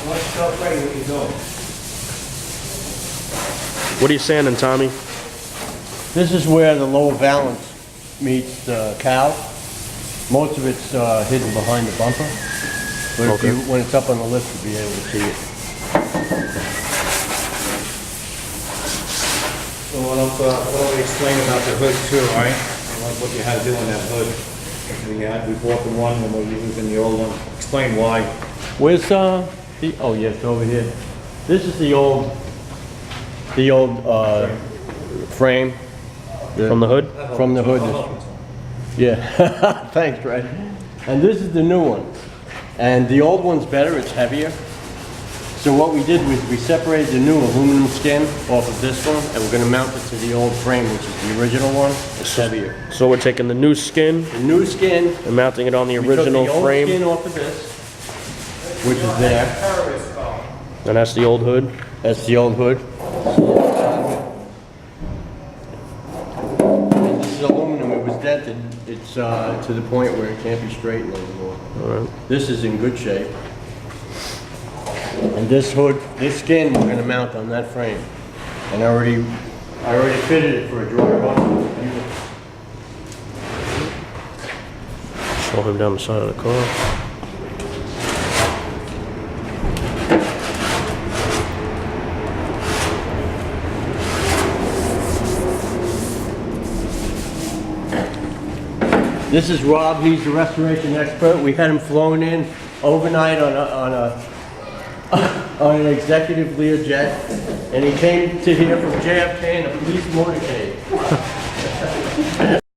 Let's show Freddie what you're doing. What are you sanding, Tommy? This is where the lower valance meets the cow. Most of it's hidden behind the bumper. But Okay. when it's up on the lift, you'll be able to see it. So what I'll explain about the hood too, right? Like what you had to do on that hood. We bought the one and we're using the old one. Explain why. Where's oh yeah, it's over here. This is the old frame. From the hood? From the hood. Yeah, thanks, Fred. And this is the new one. And the old one's better, it's heavier. So what we did was we separated the new aluminum skin off of this one, and we're gonna mount it to the old frame, which is the original one. It's heavier. So we're taking the new skin The new skin, and mounting it on the we took original the old frame, skin off of this, which is there. and that's the old hood. That's the old hood. And this is aluminum, it was dented. It's to the point where it can't be straightened anymore. All right. This is in good shape. And this hood, this skin, we're gonna mount on that frame. And I already fitted it for a drawer bumper. Show him down the side of the car. This is Rob, he's the restoration expert. We had him flown in overnight on an executive Learjet, and he came to here from JFK in a police motorcade.